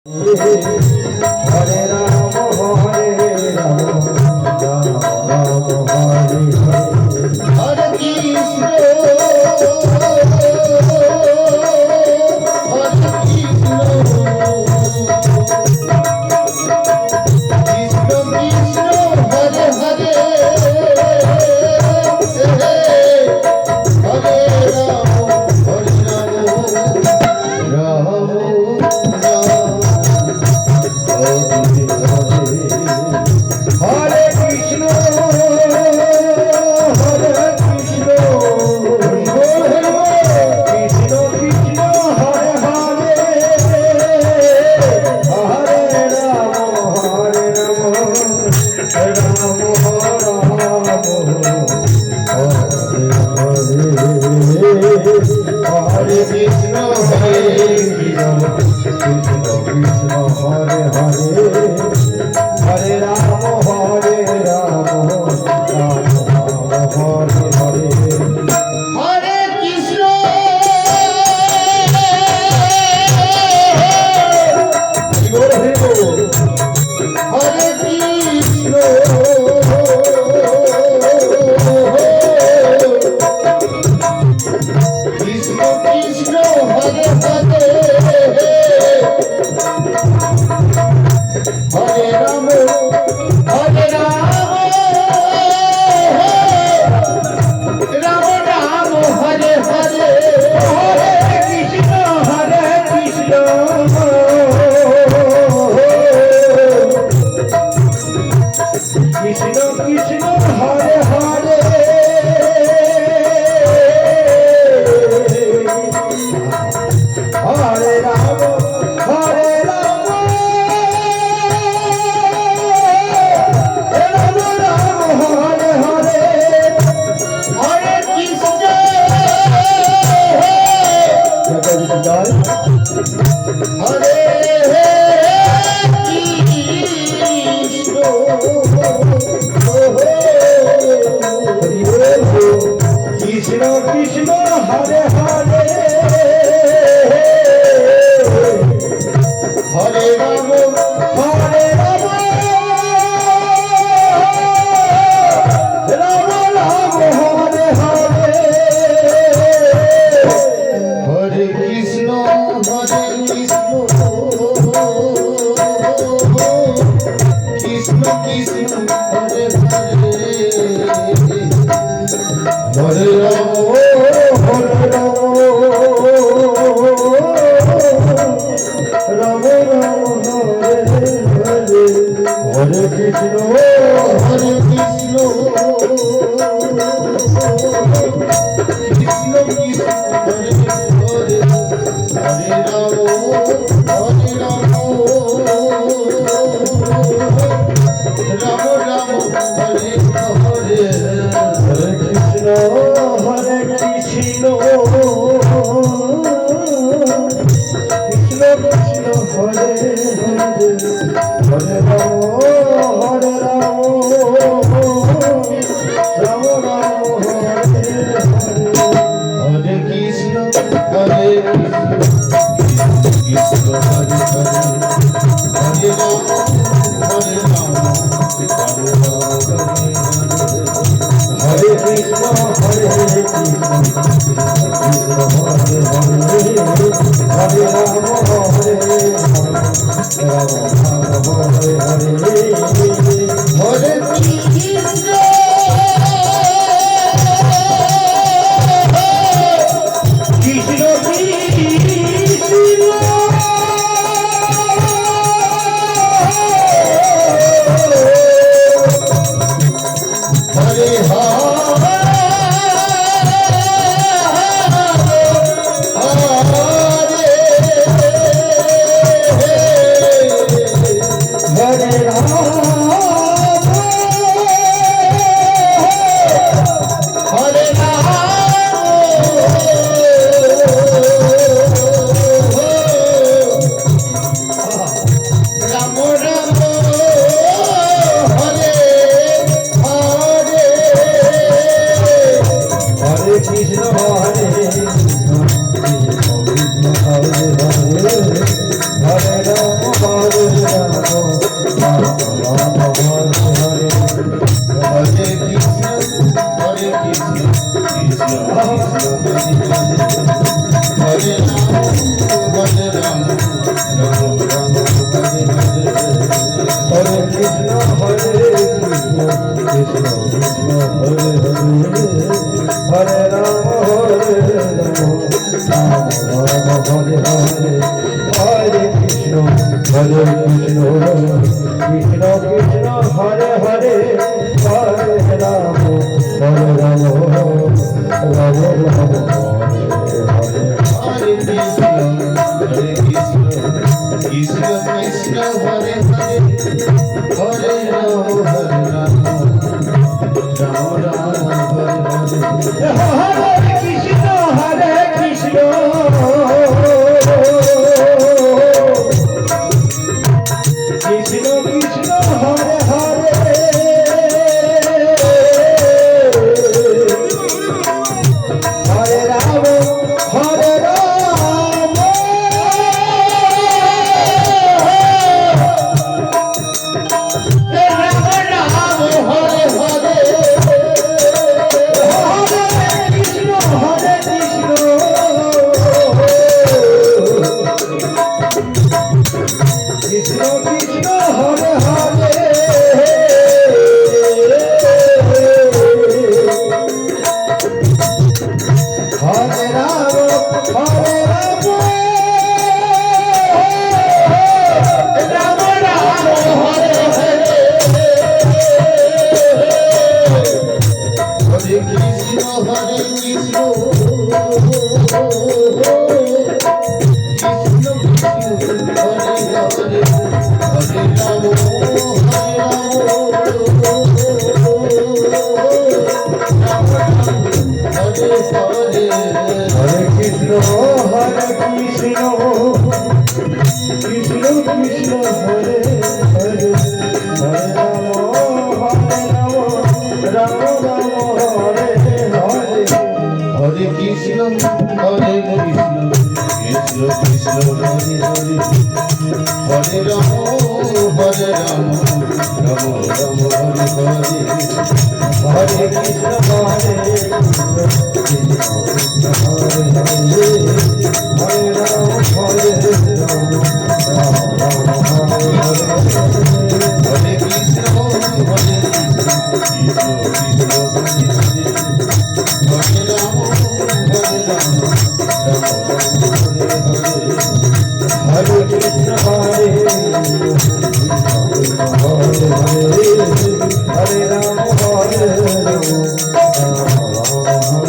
Hare Rama Hare Rama Rama Rama Hare Hare Hare Rama Krishna Krishna Hare Hare Hare Ram Ram Ram Hare Hare Hare Krishna Krishna Krishna Krishna Hare Hare Hare Ram Ram Ram Ram Hare Hare Krishna, Krishna Krishna, Hare Hare, Hare Rama, Rama Rama, Hare Hare. Hare Krishna, Hare Krishna, Krishna Krishna, Hare Hare, Hare Rama, Hare Rama, Krishna Krishna, Hare Hare, Hare Rama, Hare Rama, Rama Rama, Hare Hare. Hare Krishna, Hare Krishna, Krishna Krishna, Hare Hare, Hare Rama, Hare Rama, Hare Hare. Hare Krishna, Hare Krishna, Krishna Krishna, Hare Hare, Hare Rama, Rama Rama, Hare Hare. Hare Krishna, Hare Krishna, Krishna Krishna, Hare Hare, Hare Rama, Rama Rama, Hare Hare. Hare Krishna, Hare Krishna, Krishna Krishna, Hare Hare, Hare Rama, Rama Rama, Hare Hare. Hare Krishna, Hare Krishna, Krishna Krishna, Hare Hare, Hare Rama, Rama Rama, Hare Hare. Hare Krishna, Hare Krishna, Hare Hare, Hare Rama, Hare Rama, Rama Rama,